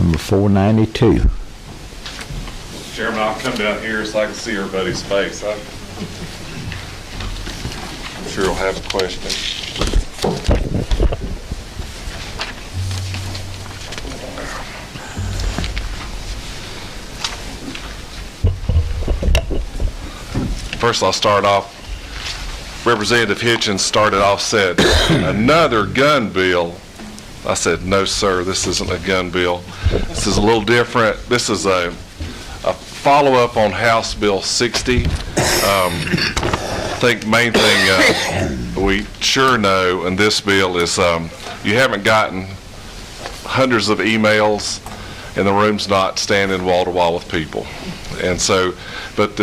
Number 492. Chairman, I'll come down here so I can see everybody's face. I'm sure you'll have a question. First, I'll start off. Representative Hitchens started off, said, another gun bill. I said, no, sir, this isn't a gun bill. This is a little different. This is a follow-up on House Bill 60. I think main thing we sure know in this bill is you haven't gotten hundreds of emails and the room's not standing wall to wall with people. And so, but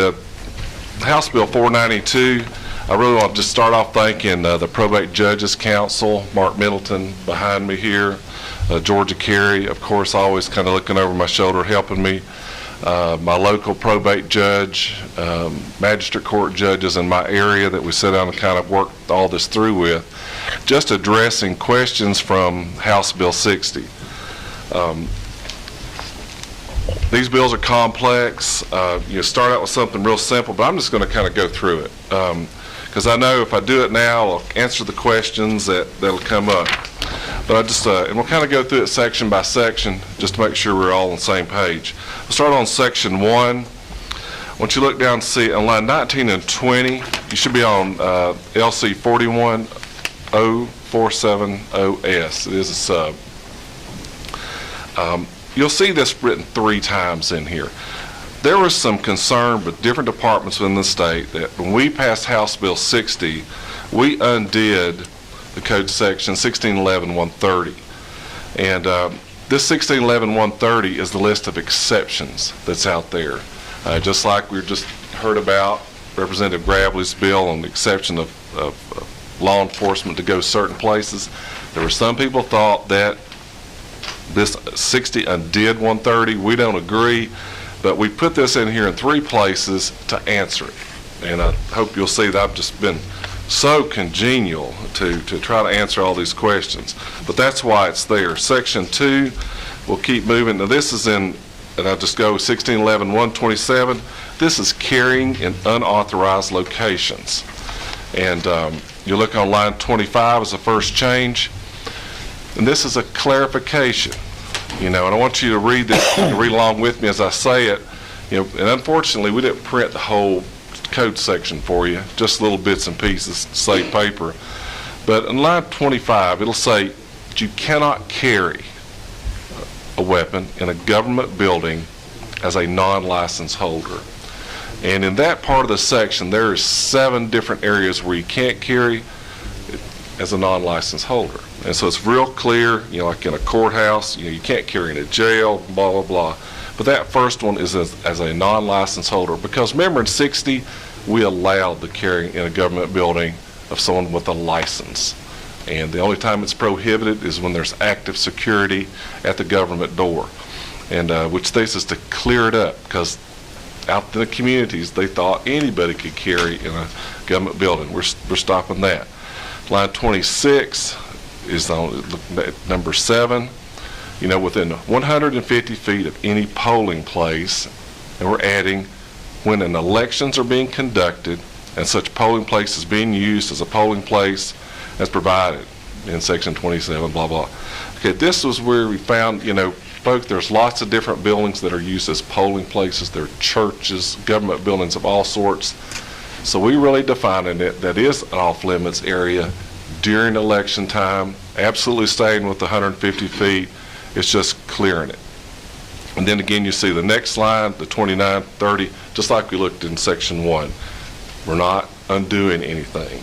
House Bill 492, I really want to just start off thanking the Probate Judges Council, Mark Middleton behind me here, Georgia Carey, of course, always kind of looking over my shoulder, helping me, my local probate judge, magistrate court judges in my area that we sit down and kind of work all this through with, just addressing questions from House Bill 60. These bills are complex. You start out with something real simple, but I'm just going to kind of go through it. Because I know if I do it now, I'll answer the questions that'll come up. But I just, and we'll kind of go through it section by section just to make sure we're all on the same page. We'll start on section 1. Once you look down and see on line 19 and 20, you should be on LC 41047OS. It is a sub. You'll see this written 3 times in here. There was some concern with different departments within the state that when we passed House Bill 60, we undid the code section 1611-130. And this 1611-130 is the list of exceptions that's out there. Just like we just heard about Representative Gravely's bill on the exception of law enforcement to go certain places. There were some people thought that this 60 undid 130. We don't agree, but we put this in here in 3 places to answer it. And I hope you'll see that I've just been so congenial to try to answer all these questions. But that's why it's there. Section 2, we'll keep moving. Now this is in, and I'll just go 1611-127. This is carrying in unauthorized locations. And you look on line 25 as the first change. And this is a clarification, you know, and I want you to read this, read along with me as I say it, you know, and unfortunately we didn't print the whole code section for you, just little bits and pieces to save paper. But in line 25, it'll say that you cannot carry a weapon in a government building as a non-licensed holder. And in that part of the section, there are 7 different areas where you can't carry as a non-licensed holder. And so it's real clear, you know, like in a courthouse, you know, you can't carry in a jail, blah, blah, blah. But that first one is as a non-licensed holder, because remember in 60, we allowed the carrying in a government building of someone with a license. And the only time it's prohibited is when there's active security at the government door. And which this is to clear it up, because out in the communities, they thought anybody could carry in a government building. We're stopping that. Line 26 is on number 7, you know, within 150 feet of any polling place, and we're adding when an elections are being conducted and such polling place is being used as a polling place as provided in section 27, blah, blah. Okay, this was where we found, you know, folks, there's lots of different buildings that are used as polling places. There are churches, government buildings of all sorts. So we really defining it, that is an off-limits area during election time, absolutely staying with the 150 feet. It's just clearing it. And then again, you see the next line, the 29, 30, just like we looked in section 1. We're not undoing anything.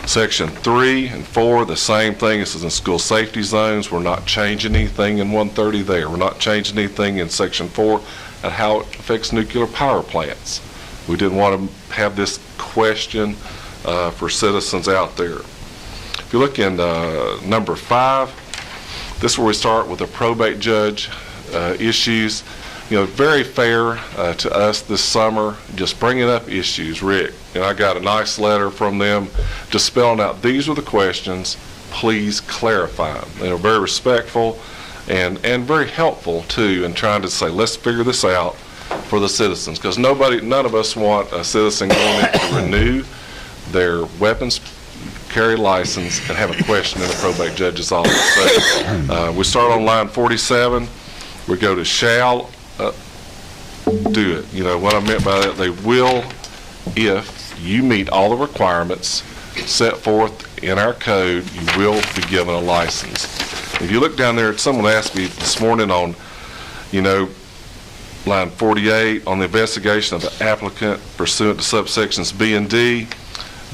Section 3 and 4, the same thing. This is in school safety zones. We're not changing anything in 130 there. We're not changing anything in section 4 and how it affects nuclear power plants. We didn't want to have this question for citizens out there. If you look in number 5, this is where we start with the probate judge issues. You know, very fair to us this summer, just bringing up issues. Rick, and I got a nice letter from them just spelling out these are the questions, please clarify them. They were very respectful, and very helpful too in trying to say, let's figure this out for the citizens, because none of us want a citizen going in to renew their weapons carry license and have a question in the probate judge's office. So we start on line 47. We go to shall do it. You know what I meant by that? They will, if you meet all the requirements set forth in our code, you will be given a license. If you look down there, someone asked me this morning on, line 48, on the investigation of the applicant pursuant to subsections B and D.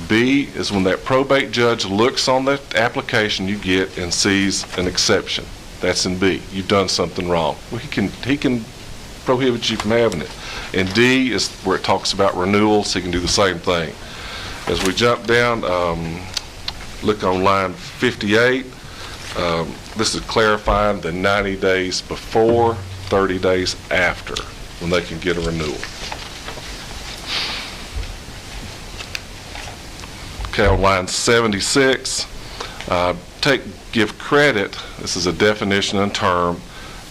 B is when that probate judge looks on the application you get and sees an exception. That's in B. You've done something wrong. Well, he can prohibit you from having it. And D is where it talks about renewals. He can do the same thing. As we jump down, look on line 58. This is clarifying the 90 days before, 30 days after when they can get a renewal. Okay, on line 76, give credit, this is a definition and term,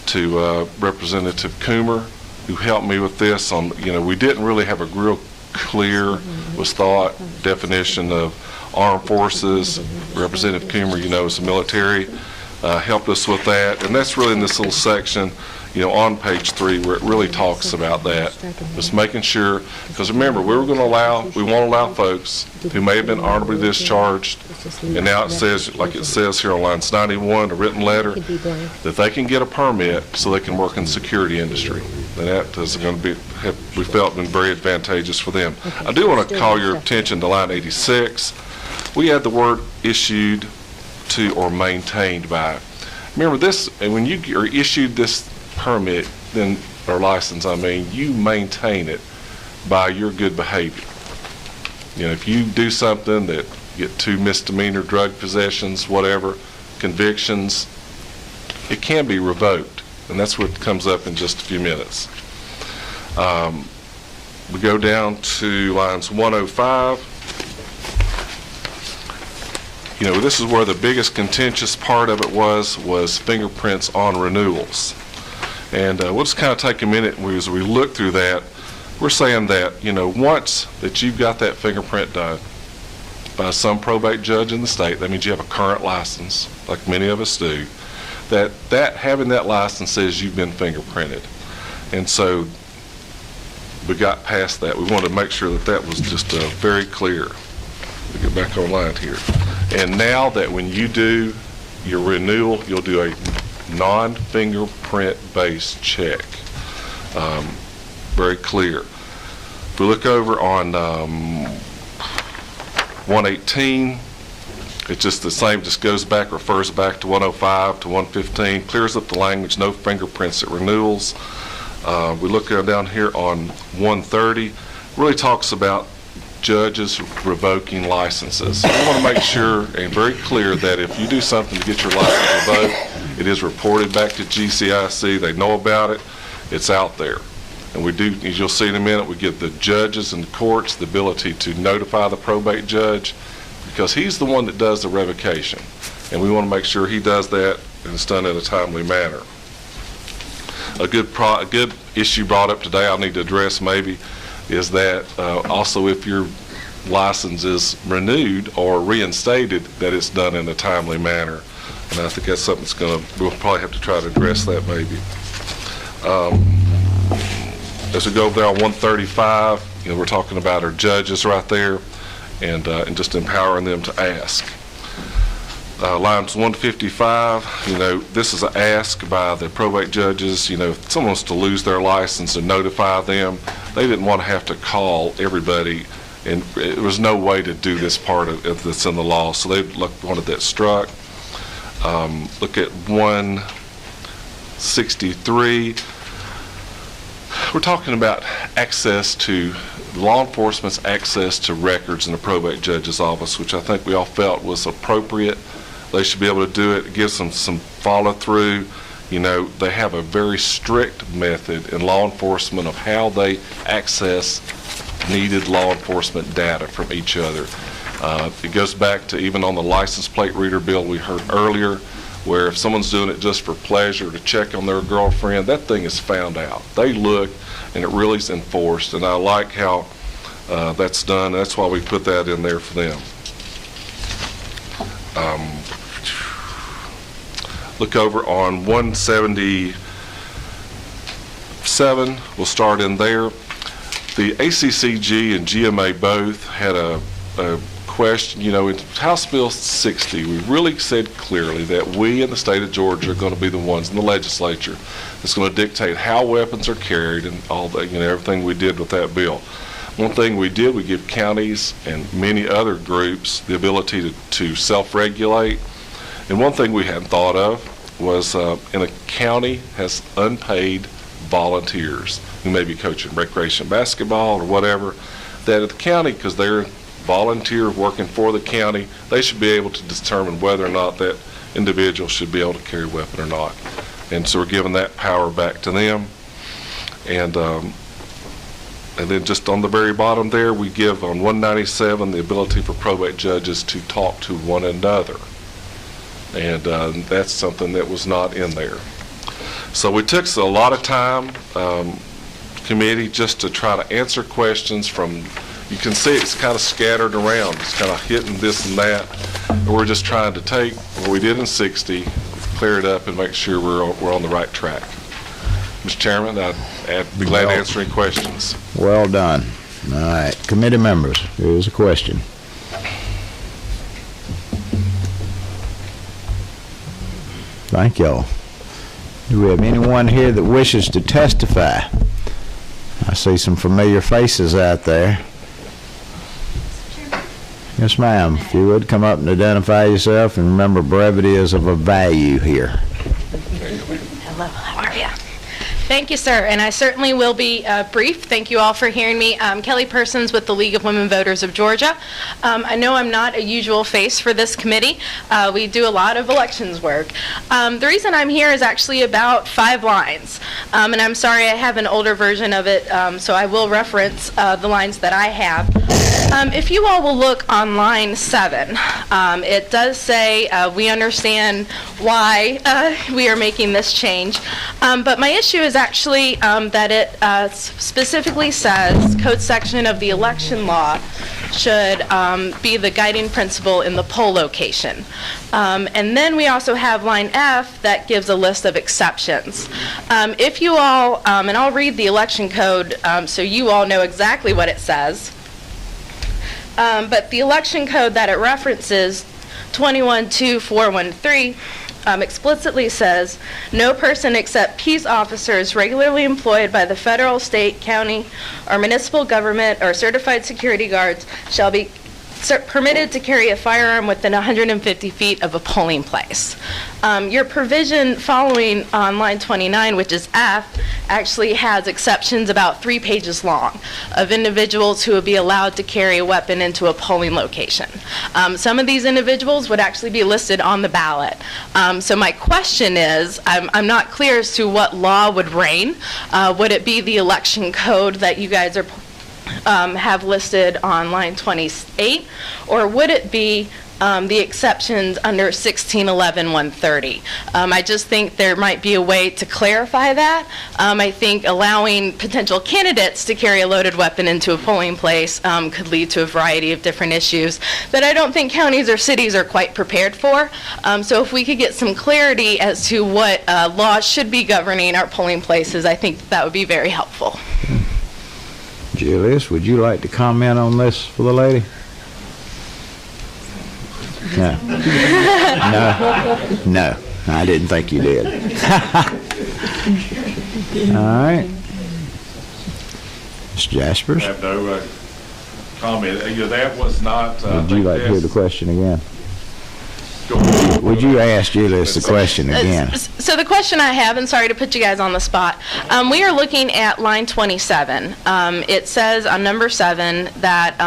to Representative Coomer, who helped me with this on, we didn't really have a real clear, was thought, definition of armed forces. Representative Coomer, is the military, helped us with that, and that's really in this little section, on page 3 where it really talks about that. Just making sure, because remember, we won't allow folks who may have been honorably discharged, and now it says, like it says here on lines 91, a written letter, that they can get a permit so they can work in the security industry. And that is going to be, we felt, been very advantageous for them. I do want to call your attention to line 86. We had the word issued to or maintained by. Remember this, and when you are issued this permit, then, or license, you maintain it by your good behavior. If you do something that get 2 misdemeanor drug possessions, whatever, convictions, it can be revoked, and that's what comes up in just a few minutes. We go down to lines 105. This is where the biggest contentious part of it was fingerprints on renewals. And we'll just kind of take a minute as we look through that. We're saying that, once that you've got that fingerprint done by some probate judge in the state, that means you have a current license, like many of us do, that having that license says you've been fingerprinted. And so we got past that. We wanted to make sure that was just very clear. We get back online here. And now that when you do your renewal, you'll do a non-fingerprint based check. Very clear. If we look over on 118, it's just the same, just goes back, refers back to 105 to 115, clears up the language, no fingerprints at renewals. We look down here on 130, really talks about judges revoking licenses. We want to make sure and very clear that if you do something to get your license revoked, it is reported back to GCIC. They know about it. It's out there. And we do, as you'll see in a minute, we give the judges and the courts the ability to notify the probate judge, because he's the one that does the revocation. And we want to make sure he does that and it's done in a timely manner. A good issue brought up today I'll need to address maybe is that also if your license is renewed or reinstated, that it's done in a timely manner. And I think that's something we'll probably have to try to address that maybe. As we go over there on 135, we're talking about our judges right there and just empowering them to ask. Lines 155, this is an ask by the probate judges. If someone wants to lose their license and notify them, they didn't want to have to call everybody, and there was no way to do this part of it that's in the law, so they wanted that struck. Look at 163. We're talking about law enforcement's access to records in the probate judge's office, which I think we all felt was appropriate. They should be able to do it. It gives them some follow through. They have a very strict method in law enforcement of how they access needed law enforcement data from each other. It goes back to even on the license plate reader bill we heard earlier, where if someone's doing it just for pleasure to check on their girlfriend, that thing is found out. They look, and it really is enforced, and I like how that's done. That's why we put that in there for them. Look over on 177, we'll start in there. The ACCG and GMA both had a question. You know, in House Bill 60, we really said clearly that we in the state of Georgia are going to be the ones in the legislature that's going to dictate how weapons are carried and all that, you know, everything we did with that bill. One thing we did, we give counties and many other groups the ability to self-regulate. And one thing we hadn't thought of was in a county has unpaid volunteers who may be coaching recreation basketball or whatever, that at the county, because they're volunteer working for the county, they should be able to determine whether or not that individual should be able to carry a weapon or not. And so we're giving that power back to them. And then just on the very bottom there, we give on 197 the ability for probate judges to talk to one another. And that's something that was not in there. So we took a lot of time, committee, just to try to answer questions from, you can see it's kind of scattered around. It's kind of hitting this and that. And we're just trying to take what we did in 60, clear it up, and make sure we're on the right track. Mr. Chairman, I'd be glad to answer any questions. Well done. All right. Committee members, here's a question. Thank y'all. Do we have anyone here that wishes to testify? I see some familiar faces out there. Yes, ma'am. If you would come up and identify yourself, and remember, brevity is of a value here. Hello, how are you? Thank you, sir, and I certainly will be brief. Thank you all for hearing me. Kelly Persons with the League of Women Voters of Georgia. I know I'm not a usual face for this committee. We do a lot of elections work. The reason I'm here is actually about 5 lines, and I'm sorry I have an older version of it, so I will reference the lines that I have. If you all will look on line 7, it does say we understand why we are making this change, but my issue is actually that it specifically says code section of the election law should be the guiding principle in the poll location. And then we also have line F that gives a list of exceptions. If you all, and I'll read the election code so you all know exactly what it says. But the election code that it references, 212413, explicitly says, no person except peace officers regularly employed by the federal, state, county, or municipal government or certified security guards shall be permitted to carry a firearm within 150 feet of a polling place. Your provision following on line 29, which is F, actually has exceptions about 3 pages long of individuals who would be allowed to carry a weapon into a polling location. Some of these individuals would actually be listed on the ballot. So my question is, I'm not clear as to what law would reign. Would it be the election code that you guys are have listed on line 28, or would it be the exceptions under 1611-130? I just think there might be a way to clarify that. I think allowing potential candidates to carry a loaded weapon into a polling place could lead to a variety of different issues that I don't think counties or cities are quite prepared for. So if we could get some clarity as to what laws should be governing our polling places, I think that would be very helpful. Julius, would you like to comment on this for the lady? No. No, I didn't think you did. All right. Mr. Jaspers? I have no comment. That was not... Would you like to hear the question again? Would you ask Julius the question again? So the question I have, and sorry to put you guys on the spot, we are looking at line 27. It says on number 7 that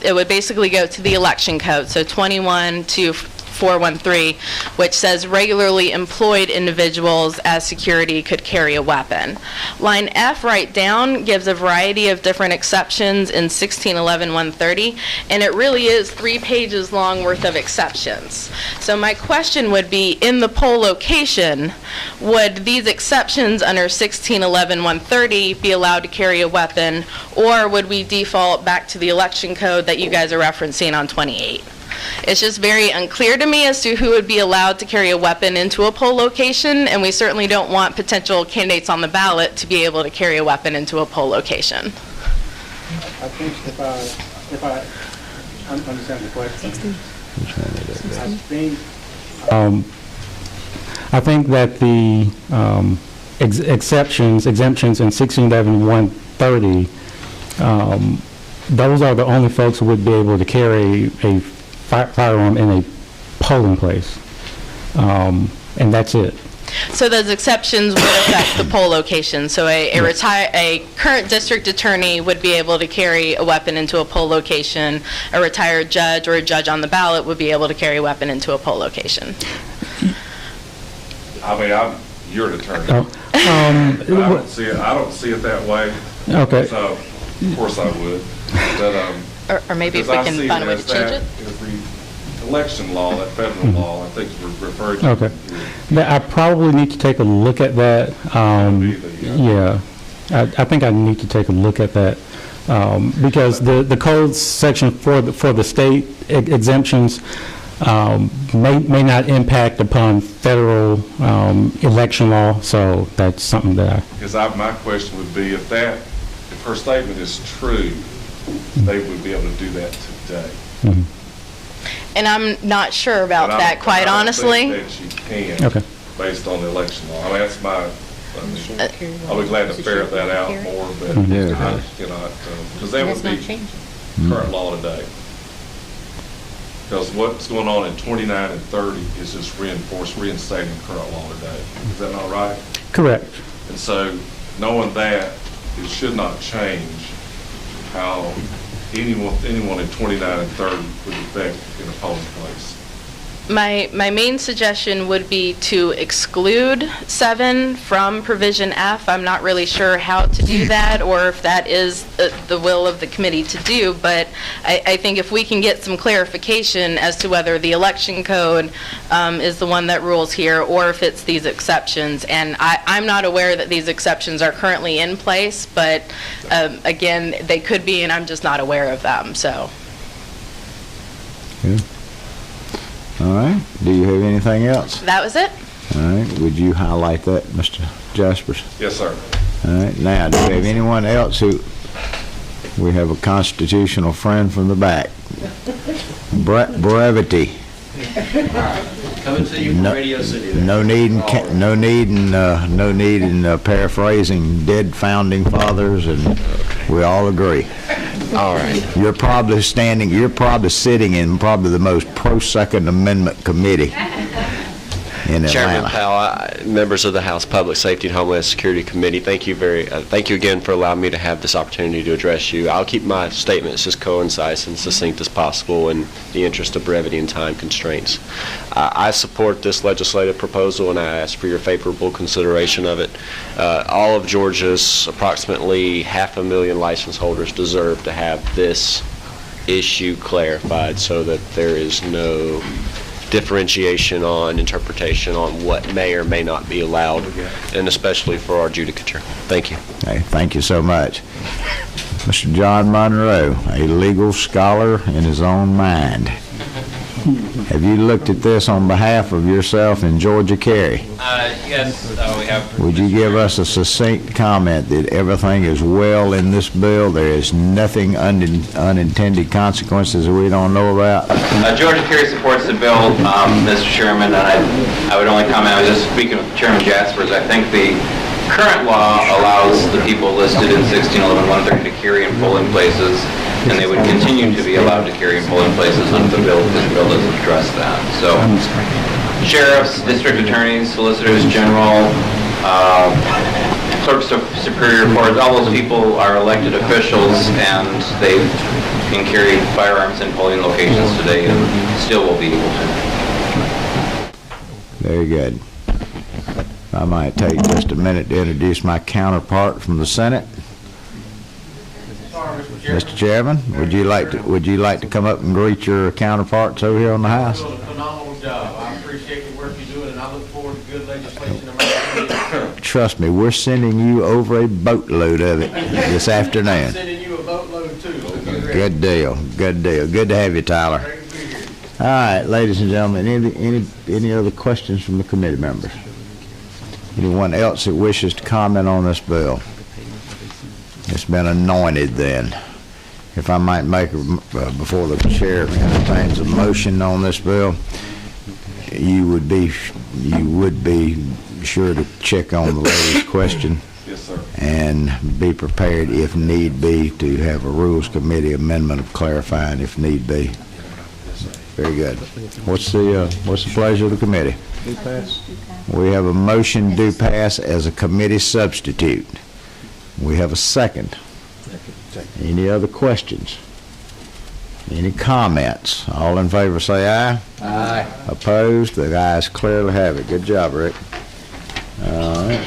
it would basically go to the election code, so 21 to 413, which says regularly employed individuals as security could carry a weapon. Line F right down gives a variety of different exceptions in 1611-130, and it really is 3 pages long worth of exceptions. So my question would be, in the poll location, would these exceptions under 1611-130 be allowed to carry a weapon, or would we default back to the election code that you guys are referencing on 28? It's just very unclear to me as to who would be allowed to carry a weapon into a poll location, and we certainly don't want potential candidates on the ballot to be able to carry a weapon into a poll location. I think if I understand the question, I think that the exemptions in 1611-130, those are the only folks who would be able to carry a firearm in a polling place, and that's it. So those exceptions would affect the poll location. So a current district attorney would be able to carry a weapon into a poll location. A retired judge or a judge on the ballot would be able to carry a weapon into a poll location. I mean, you're an attorney. Oh. I don't see it that way. Okay. So, of course I would. But, Or maybe if we can find a way to change it. Is the election law, that federal law, I think we're referring to. Okay. I probably need to take a look at that. Yeah, I think I need to take a look at that because the code section for the state exemptions may not impact upon federal election law. So that's something that Because my question would be, if her statement is true, they would be able to do that today. Mm-hmm. And I'm not sure about that, quite honestly. I don't think that she can, Okay. based on the election law. I mean, that's I'll be glad to ferret that out more, but I cannot, because that would be current law today. Because what's going on in 29 and 30 is just reinstating current law today. Is that not right? Correct. And so, knowing that, it should not change how anyone in 29 and 30 would affect in a polling place. My main suggestion would be to exclude 7 from provision F. I'm not really sure how to do that or if that is the will of the committee to do, but I think if we can get some clarification as to whether the election code is the one that rules here or if it's these exceptions. And I'm not aware that these exceptions are currently in place, but again, they could be, and I'm just not aware of them. So. Yeah. All right. Do you have anything else? That was it. All right. Would you highlight that, Mr. Jaspers? Yes, sir. All right. Now, do we have anyone else who... We have a constitutional friend from the back. Brevity. Coming to you from Radio City. No need in paraphrasing dead founding fathers, and we all agree. All right. You're probably sitting in probably the most pro-Second Amendment committee in Chairman Atlanta. Powell, members of the House Public Safety and Homeland Security Committee, thank you again for allowing me to have this opportunity to address you. I'll keep my statements as concise and succinct as possible in the interest of brevity and time constraints. I support this legislative proposal, and I ask for your favorable consideration of it. All of Georgia's approximately 500,000 license holders deserve to have this issue clarified so that there is no differentiation on interpretation on what may or may not be allowed, and especially for our judicature. Thank you. Hey, thank you so much. Mr. John Monroe, a legal scholar in his own mind. Have you looked at this on behalf of yourself and Georgia Carey? Yes, we have. Would you give us a succinct comment that everything is well in this bill? There is nothing unintended consequences that we don't know about? Georgia Carey supports the bill, Mr. Chairman, and I would only comment, I was just speaking with Chairman Jaspers, I think the current law allows the people listed in 1611-130 to carry in polling places, and they would continue to be allowed to carry in polling places under the bill, because the bill doesn't address that. So, sheriffs, district attorneys, solicitors general, clerks of superior courts, all those people are elected officials, and they can carry firearms in polling locations today and still will be able to. Very good. I might take just a minute to introduce my counterpart from the Senate. Mr. Chairman, would you like to come up and greet your counterparts over here on the House? You're doing a phenomenal job. I appreciate the work you're doing, and I look forward to good legislation in my Trust me, we're sending you over a boatload of it this afternoon. I'm sending you a boatload too. Good deal, good deal. Good to have you, Tyler. Great to be here. All right, ladies and gentlemen, any other questions from the committee members? Anyone else that wishes to comment on this bill? It's been anointed then. If I might make, before the chair entertains a motion on this bill, you would be sure to check on the lady's question. Yes, sir. And be prepared, if need be, to have a Rules Committee amendment clarifying if need be. Very good. What's the pleasure of the committee? We have a motion do pass as a committee substitute. We have a second. Any other questions? Any comments? All in favor say aye. Aye. Opposed? The ayes clearly have it. Good job, Rick. All right.